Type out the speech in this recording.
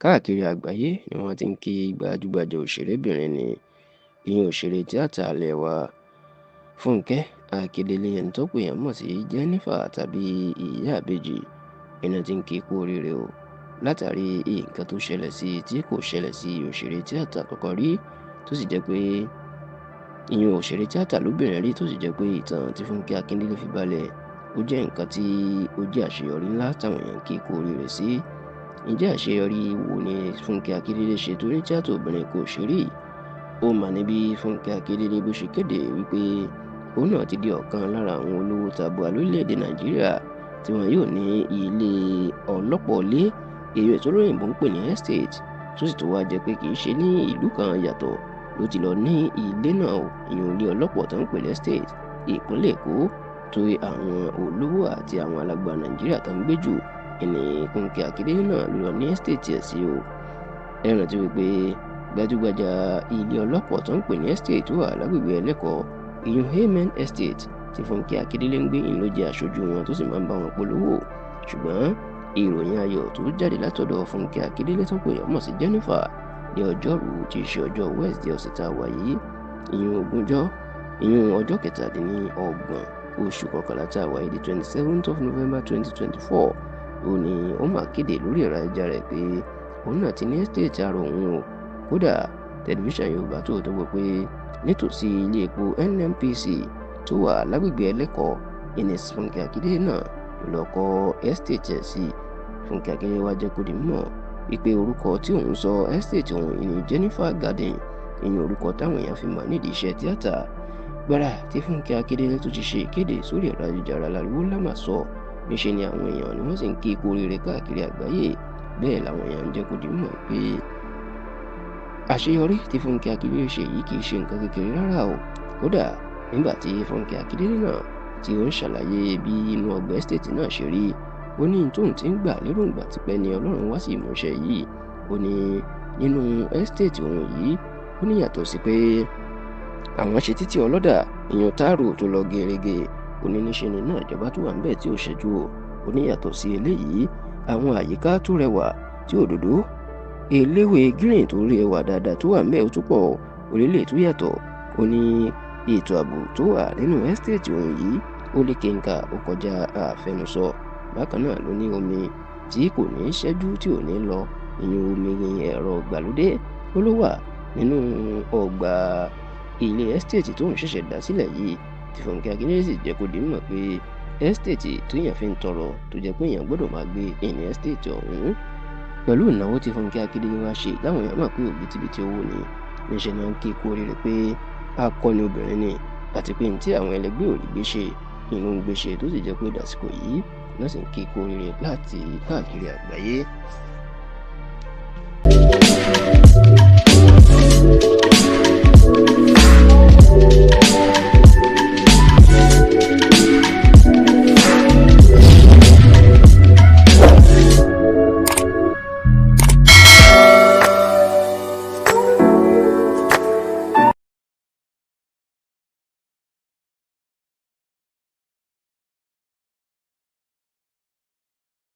Káàkiri àgbáyé ni wọ́n ti ń kí gbajúgbajà òṣèrébìnrin ní ìyẹn òṣèré tíátà ilẹ̀ wa Fúnkẹ́ Akíndélé, ẹni tó pè yàn mọ̀ sí Jennifer tàbí ìyá ìbejì. Iná ti ń kí kú oríire o látàrí nǹkan tó ṣẹlẹ̀ sí tí kò ṣẹlẹ̀ sí òṣèré tíátà kankan rí, tó sì jẹ́ pé ìyẹn òṣèré tíátà lóbìnrin rí, tó sì jẹ́ pé ìtàn tí Fúnkẹ́ Akíndélé fi balẹ̀ ó jẹ́ nǹkan tí ó jẹ́ àṣeyọrí ńlá táwọn èèyàn ń kí kú oríire sí. Ǹjẹ́ àṣeyọrí wo ni Fúnkẹ́ Akíndélé ṣe torí tíátà obìnrin kò ṣe rí? Ó mà ní bí Fúnkẹ́ Akíndélé bó ṣe kéde wípé òun náà ti di ọ̀kan lára àwọn olówó tabua lórílẹ̀‐èdè Nàìjíríà tí wọn yóò ní ilé ọlọ́pọ̀lé, èyí tó lóyìnbó ń pè ní estate, tó sì tó wá jẹ́ pé kì í ṣe ní ìlú kan yàtọ̀ ló ti lọ ní ilé náà, ìyẹn ilé ọlọ́pọ̀ tó ń pè ní estate, ìpínlẹ̀ Èkó, tó àwọn olówó àti àwọn alágbà Nàìjíríà tó ń gbé jù ẹni Fúnkẹ́ Akíndélé náà ló lọ ní estate ẹ̀ sí o. Ẹ rántí wípé gbajúgbajà ilé ọlọ́pọ̀ tó ń pè ní estate wà lágbègbè Ẹlẹ́kọ̀ọ́, ìyẹn Amen Estate, tí Fúnkẹ́ Akíndélé ń gbé ìyẹn ló jẹ́ aṣojú wọn tó sì máa ń bá wọn polówó. Ṣùgbọ́n ìròyìn ayọ̀ tó jáde látọ̀dọ̀ Fúnkẹ́ Akíndélé tó pè yàn mọ̀ sí Jennifer ní ọjọ́rú tí í ṣe ọjọ́ Wednesday ọ̀sẹ̀ tá a wà yìí, ìyẹn ọjọ́ 27 oṣù kọkànlá tá a wà yìí, the 27th of November 2024, ó ní ó máa kéde lórí ẹ̀rọ ayélujára rẹ̀ pé òun náà ti ní estate ara òun o. Kódà tẹlifíṣàn Yorùbá tó gbọ́ pé nítòsí ilé epo NNPC tó wà lágbègbè Ẹlẹ́kọ̀ọ́ ìní Fúnkẹ́ Akíndélé náà ló lọ kọ́ estate ẹ̀ sí. Fúnkẹ́ Akíndélé wá jẹ́ kó di mímọ̀ wípé orúkọ tí òun sọ estate òun ìní Jennifer Garden, ìyẹn orúkọ táwọn èèyàn fi mọ̀ nídìí iṣẹ́ tíátà. Gbára tí Fúnkẹ́ Akíndélé tó ti ṣe ìkéde sórí ẹ̀rọ ayélujára láriwo lámà sọ, níṣẹ́ ni àwọn èèyàn ni wọ́n sì ń kí ikú oríire káàkiri àgbáyé. Bẹ́ẹ̀ làwọn èèyàn ń jẹ́ kó di mọ̀ pé àṣeyọrí tí Fúnkẹ́ Akíndélé ṣe yìí kì í ṣe nǹkan kékeré rárá o. Kódà nígbà tí Fúnkẹ́ Akíndélé náà tí ó ń ṣàlàyé bí inú ọgbà estate náà ṣe rí, ó ní tóun ti ń gbà lérògbà tipẹ́ ni Ọlọ́run wá sí ìmúṣẹ yìí. Ó ní nínú estate òun yìí, ó ní yàtọ̀ sí pé àwọn ṣe títí ọlọ́dà ìyẹn táàrò tó lọ gerege, ó ní níṣe ni náà ìjọba tó wà ń bẹ̀ tí ò ṣẹ́jú o. Ó ní yàtọ̀ sí eléyìí, àwọn àyíká tó rẹwà tí òdòdó eléwé green tó rẹwà dáadáa tó wà ń bẹ̀ ó tún pọ̀, orílẹ̀ tó yàtọ̀. Ó ní ètò ààbò tó wà nínú estate òun yìí ó lé kéńkà, ó kọjá àfẹnusọ. Bákan náà ló ní omi tí kò ní ṣẹ́jú tí ò ní lọ, ìyẹn omi ẹ̀rọ ìgbàlódé ó ló wà nínú ọgbà ilé estate tó ń ṣẹ̀ṣẹ̀ dá sílẹ̀ yìí, tí Fúnkẹ́ Akíndélé sì jẹ́ kó di mọ̀ pé estate tó yàn fi ń tọrọ tó jẹ́ pé èèyàn gbọ́dọ̀ máa gbé ìní estate ọ̀hún. Pẹ̀lú ìnáwó tí Fúnkẹ́ Akíndélé wá ṣe táwọn èèyàn mọ̀ pé òbítíbitì owó ni, níṣẹ́ náà ń kí kú oríire pé akọni obìnrin ni, àti pé ní tí àwọn ẹlẹgbẹ́ ò rí gbé ṣe ìlú ń gbé ṣe, tó sì jẹ́ pé dàsìkò yìí náà sì ń kí kú oríire láti káàkiri àgbáyé.